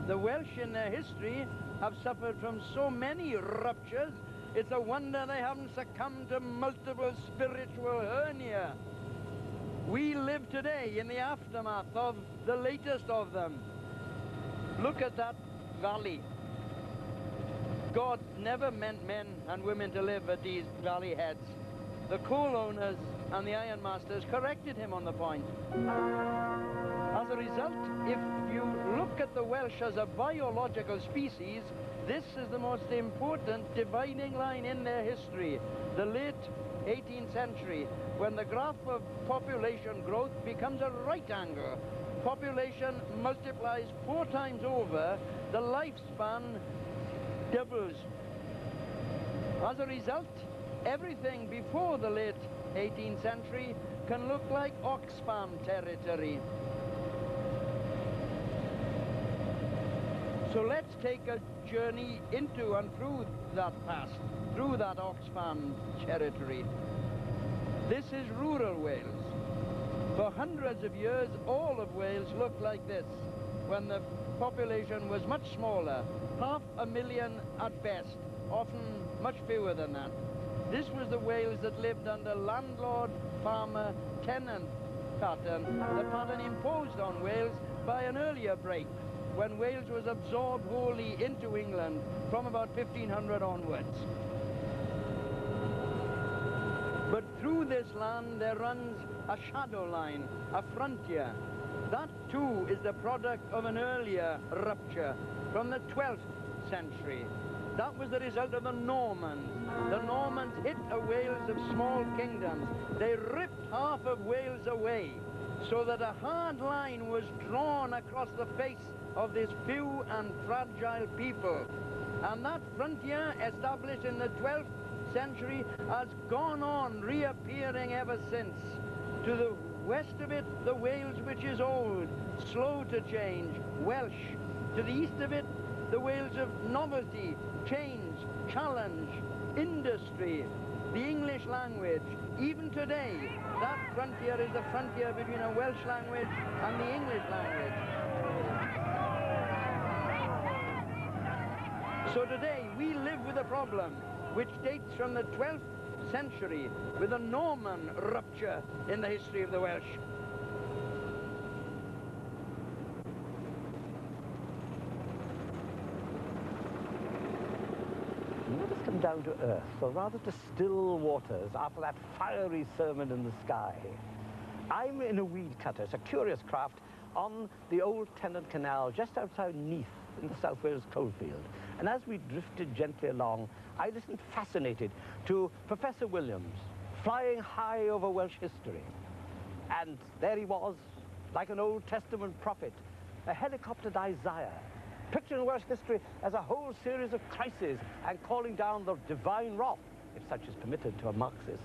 The Welsh in their history have suffered from so many ruptures, it's a wonder they haven't succumbed to multiple spiritual hernia. We live today in the aftermath of the latest of them. Look at that valley. God never meant men and women to live at these valley heads. The coal owners and the ironmasters corrected him on the point. As a result, if you look at the Welsh as a biological species, this is the most important dividing line in their history. The late 18th century, when the graph of population growth becomes a right angle. Population multiplies 4 times over, the lifespan doubles. As a result, everything before the late 18th century can look like Oxfam territory. So let's take a journey into and through that past, through that Oxfam territory. This is rural Wales. For hundreds of years, all of Wales looked like this, when the population was much smaller, 500,000 at best, often much fewer than that. This was the Wales that lived under landlord, farmer, tenant pattern, the pattern imposed on Wales by an earlier break, when Wales was absorbed wholly into England from about 1500 onwards. But through this land there runs a shadow line, a frontier. That too is the product of an earlier rupture from the 12th century. That was the result of the Normans. The Normans hit a Wales of small kingdoms. They ripped half of Wales away, so that a hard line was drawn across the face of this few and fragile people. And that frontier, established in the 12th century, has gone on reappearing ever since. To the west of it, the Wales which is old, slow to change, Welsh. To the east of it, the Wales of novelty, change, challenge, industry, the English language. Even today, that frontier is the frontier between a Welsh language and the English language. So today, we live with a problem which dates from the 12th century, with a Norman rupture in the history of the Welsh. Let us come down to earth, or rather to still waters, after that fiery sermon in the sky. I'm in a weed cutter. It's a curious craft on the old Tennant Canal, just outside Neath, in the South Wales coalfield. And as we drifted gently along, I listened fascinated to Professor Williams, flying high over Welsh history. And there he was, like an Old Testament prophet, a helicoptered Isaiah, picturing Welsh history as a whole series of crises and calling down the divine wrath, if such is permitted to a Marxist,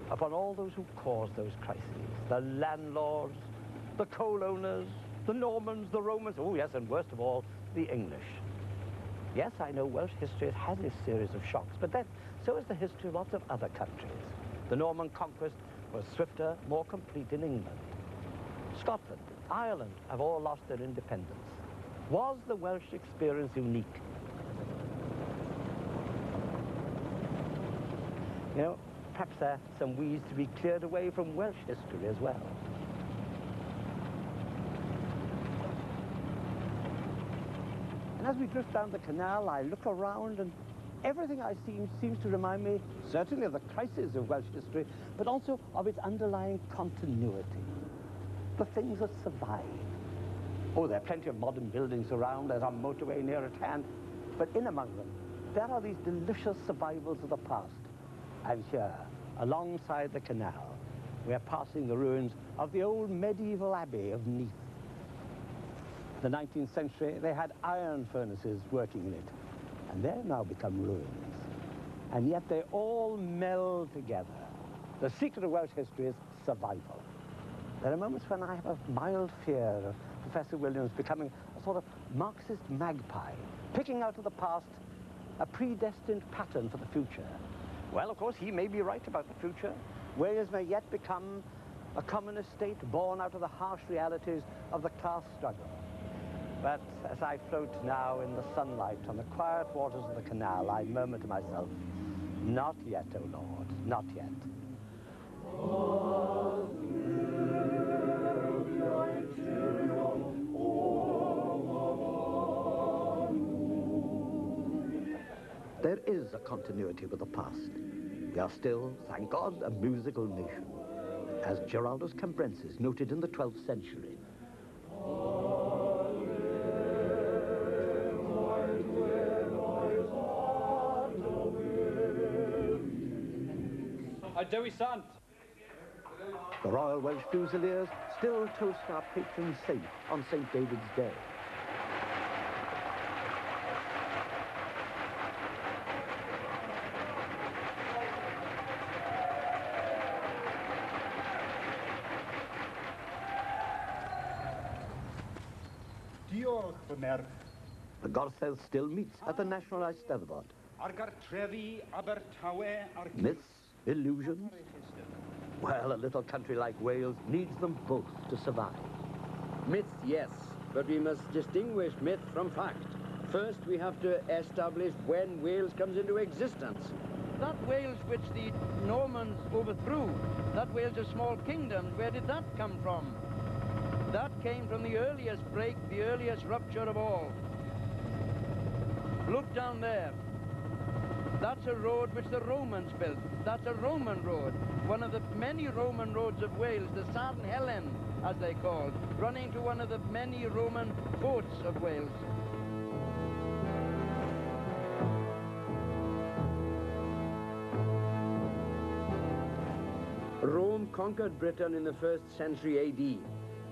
upon all those who caused those crises. The landlords, the coal owners, the Normans, the Romans, oh yes, and worst of all, the English. Yes, I know Welsh history has a series of shocks, but then so is the history of lots of other countries. The Norman conquest was swifter, more complete in England. Scotland, Ireland have all lost their independence. Was the Welsh experience unique? You know, perhaps there are some weeds to be cleared away from Welsh history as well. And as we drift down the canal, I look around and everything I see seems to remind me certainly of the crisis of Welsh history, but also of its underlying continuity. The things that survive. Oh, there are plenty of modern buildings around. There's a motorway near at hand. But in among them, there are these delicious survivals of the past. And here, alongside the canal, we are passing the ruins of the old medieval abbey of Neath. In the 19th century, they had iron furnaces working in it, and they've now become ruins. And yet they all meld together. The secret of Welsh history is survival. There are moments when I have a mild fear of Professor Williams becoming a sort of Marxist magpie, picking out of the past a predestined pattern for the future. Well, of course, he may be right about the future. Wales may yet become a communist state born out of the harsh realities of the class struggle. But as I float now in the sunlight on the quiet waters of the canal, I murmur to myself, not yet, O Lord, not yet. There is a continuity with the past. We are still, thank God, a musical nation, as Giraldus Cambrensis noted in the 12th century. Dewi Sant. The Royal Welsh Fusiliers still toast our patron saint on St. David's Day. Diolch fy merch. The Gorsedd still meets at the National Eisteddfod. Ar gartrefi Abertawe ar Myths, illusions. Well, a little country like Wales needs them both to survive. Myths, yes, but we must distinguish myth from fact. First, we have to establish when Wales comes into existence. That Wales which the Normans overthrew, that Wales a small kingdom, where did that come from? That came from the earliest break, the earliest rupture of all. Look down there. That's a road which the Romans built. That's a Roman road. One of the many Roman roads of Wales, the San Helen, as they called, running to one of the many Roman forts of Wales. Rome conquered Britain in the 1st century AD.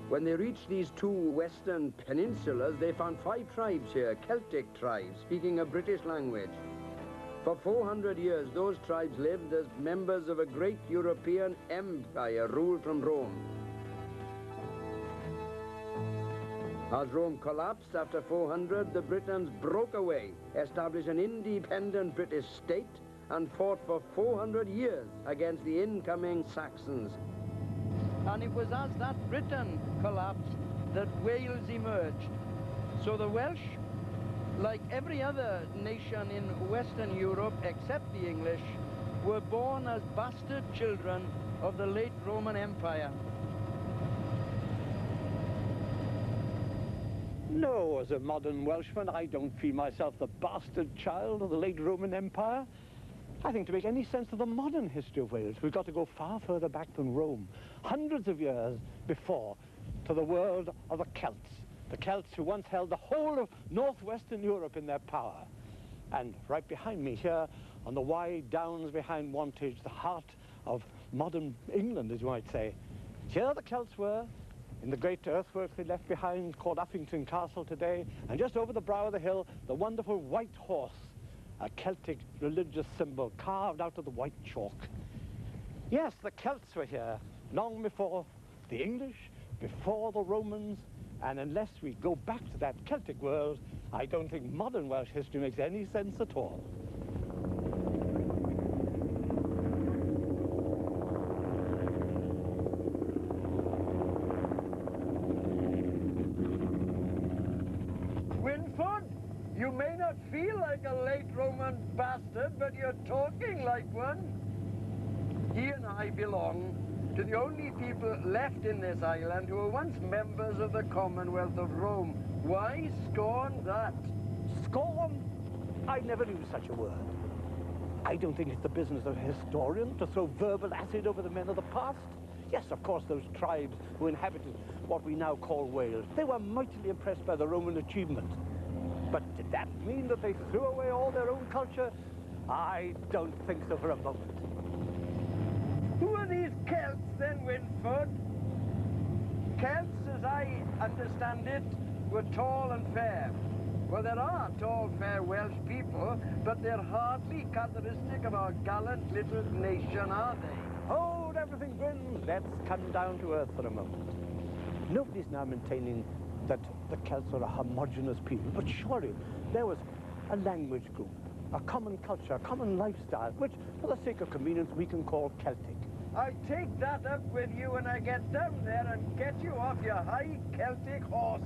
When they reached these two western peninsulas, they found 5 tribes here, Celtic tribes, speaking a British language. For 400 years, those tribes lived as members of a great European empire ruled from Rome. As Rome collapsed after 400, the Britons broke away, established an independent British state, and fought for 400 years against the incoming Saxons. And it was as that Britain collapsed that Wales emerged. So the Welsh, like every other nation in Western Europe except the English, were born as bastard children of the late Roman Empire. No, as a modern Welshman, I don't feel myself the bastard child of the late Roman Empire. I think to make any sense of the modern history of Wales, we've got to go far further back than Rome, hundreds of years before, to the world of the Celts. The Celts who once held the whole of northwestern Europe in their power. And right behind me here, on the wide downs behind Wantage, the heart of modern England, as you might say, here the Celts were, in the great earthworks they left behind, called Uffington Castle today, and just over the brow of the hill, the wonderful white horse, a Celtic religious symbol carved out of the white chalk. Yes, the Celts were here long before the English, before the Romans, and unless we go back to that Celtic world, I don't think modern Welsh history makes any sense at all. Wynford, you may not feel like a late Roman bastard, but you're talking like one. He and I belong to the only people left in this island who were once members of the Commonwealth of Rome. Why scorn that? Scorn? I never used such a word. I don't think it's the business of a historian to throw verbal acid over the men of the past. Yes, of course, those tribes who inhabited what we now call Wales, they were mightily impressed by the Roman achievement. But did that mean that they threw away all their own culture? I don't think so for a moment. Who are these Celts then, Wynford? Celts, as I understand it, were tall and fair. Well, there are tall, fair Welsh people, but they're hardly characteristic of our gallant little nation, are they? Hold everything, Gwyn. Let's come down to earth for a moment. Nobody's now maintaining that the Celts are a homogeneous people, but surely there was a language group, a common culture, a common lifestyle, which, for the sake of convenience, we can call Celtic. I'll take that up with you when I get down there and get you off your high Celtic horse.